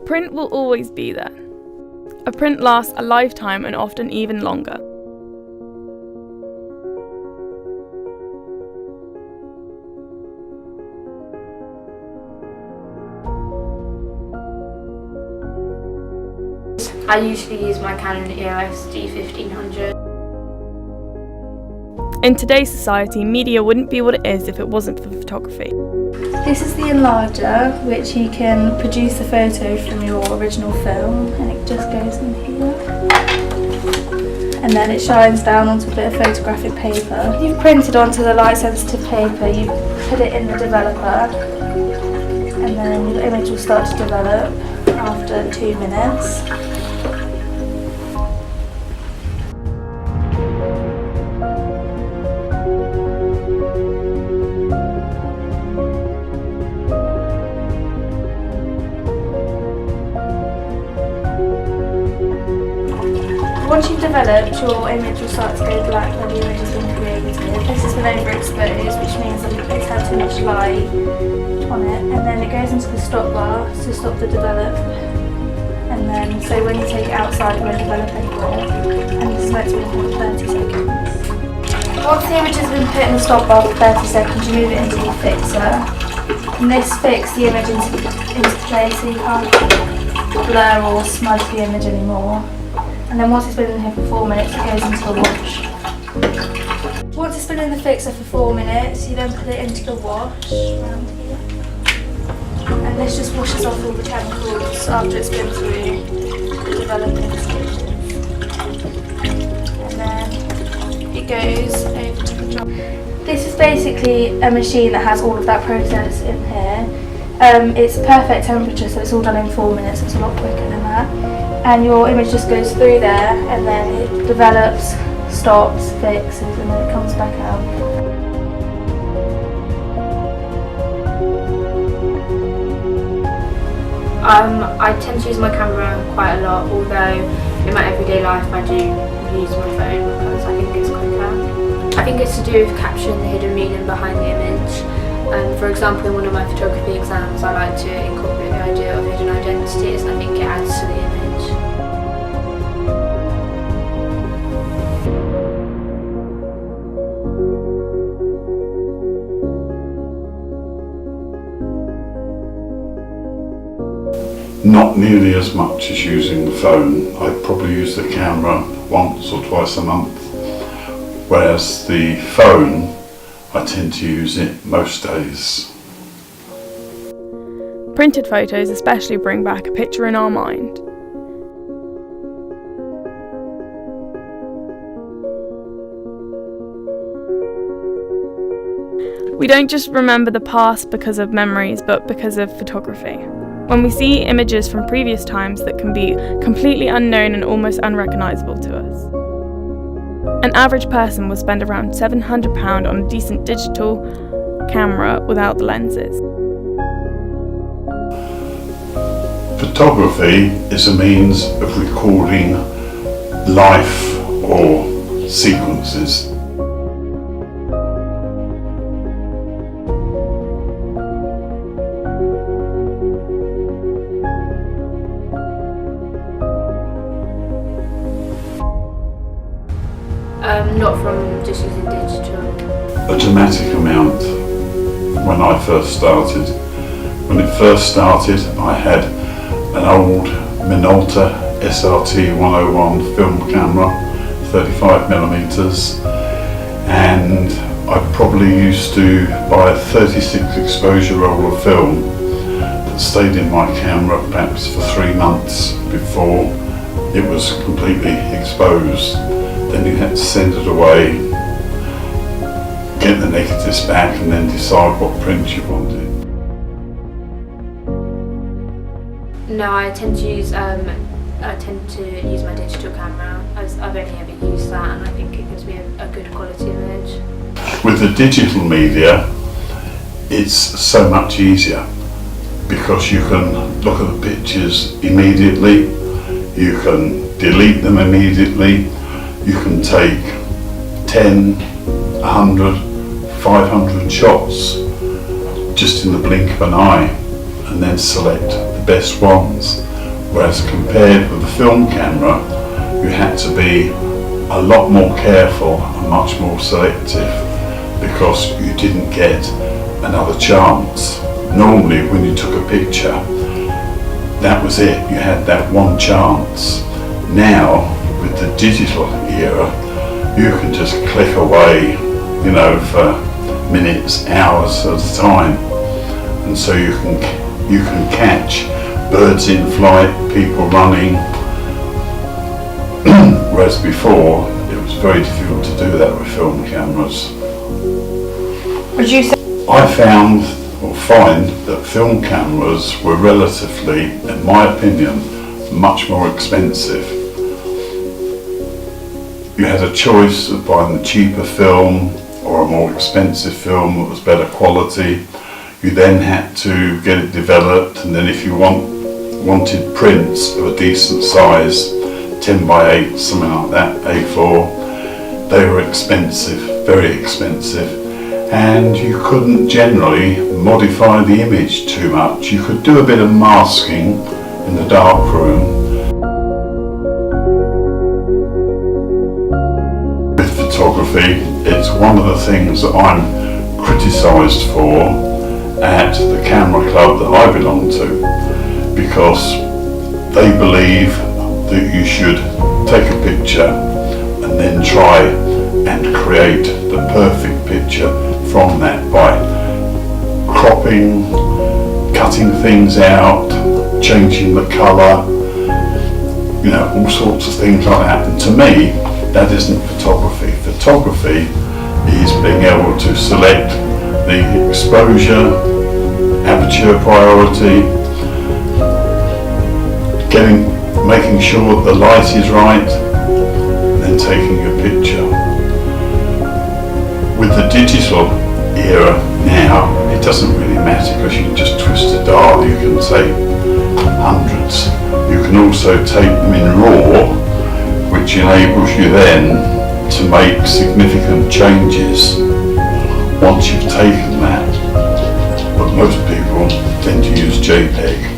Print will always be there. A print lasts a lifetime and often even longer. I usually use my Canon EOS D1500. In today's society, media wouldn't be what it is if it wasn't for photography. This is the enlarger, which you can produce a photo from your original film, and it just goes in here. And then it shines down onto a bit of photographic paper. You've printed onto the light sensitive paper, you put it in the developer, and then your image will start to develop after 2 minutes. Once you've developed, your image will start to go black when the image has been created. This has been overexposed, which means that it's had too much light on it, and then it goes into the stop bar to stop the develop. And then, so when you take it outside, it won't develop anymore. And this is meant to be for 30 seconds. Once the image has been put in the stop bar for 30 seconds, you move it into the fixer. And this fixes the image into place, so you can't blur or smudge the image anymore. And then once it's been in here for 4 minutes, it goes into the wash. Once it's been in the fixer for 4 minutes, you then put it into the wash around here. And this just washes off all the chemicals after it's been through the developing stages. And then it goes over to the drum. This is basically a machine that has all of that process in here. It's perfect temperature, so it's all done in 4 minutes. It's a lot quicker than that. And your image just goes through there, and then it develops, stops, fixes, and then it comes back out. I tend to use my camera quite a lot, although in my everyday life I do use my phone because I think it's quicker. I think it's to do with capturing the hidden meaning behind the image. For example, in one of my photography exams, I like to incorporate the idea of hidden identities, and I think it adds to the image. Not nearly as much as using the phone. I probably use the camera once or twice a month, whereas the phone, I tend to use it most days. Printed photos especially bring back a picture in our mind. We don't just remember the past because of memories, but because of photography. When we see images from previous times that can be completely unknown and almost unrecognisable to us. An average person will spend around £700 on a decent digital camera without the lenses. Photography is a means of recording life or sequences. Not from just using digital. A dramatic amount when I first started. When it first started, I had an old Minolta SRT 101 film camera, 35mm, and I probably used to buy a 36 exposure roll of film that stayed in my camera perhaps for 3 months before it was completely exposed. Then you had to send it away, get the negatives back, and then decide what print you wanted. No, I tend to use my digital camera. I've only ever used that, and I think it gives me a good quality image. With the digital media, it's so much easier because you can look at the pictures immediately, you can delete them immediately. You can take 10, 100, 500 shots just in the blink of an eye and then select the best ones. Whereas compared with the film camera, you had to be a lot more careful and much more selective because you didn't get another chance. Normally when you took a picture, that was it, you had that one chance. Now with the digital era, you can just click away, you know, for minutes, hours at a time, and so you can catch birds in flight, people running, whereas before it was very difficult to do that with film cameras. Would you say? I find that film cameras were relatively, in my opinion, much more expensive. You had a choice of buying the cheaper film or a more expensive film that was better quality. You then had to get it developed, and then if you wanted prints of a decent size, 10 by 8, something like that, A4, they were expensive, very expensive, and you couldn't generally modify the image too much. You could do a bit of masking in the dark room. With photography, it's one of the things that I'm criticised for at the camera club that I belong to, because they believe that you should take a picture and then try and create the perfect picture from that by cropping, cutting things out, changing the colour, you know, all sorts of things like that. And to me, that isn't photography. Photography is being able to select the exposure, aperture priority, making sure the light is right, and then taking your picture. With the digital era now, it doesn't really matter because you can just twist a dial, you can take hundreds. You can also take them in RAW, which enables you then to make significant changes once you've taken that. But most people tend to use JPEG.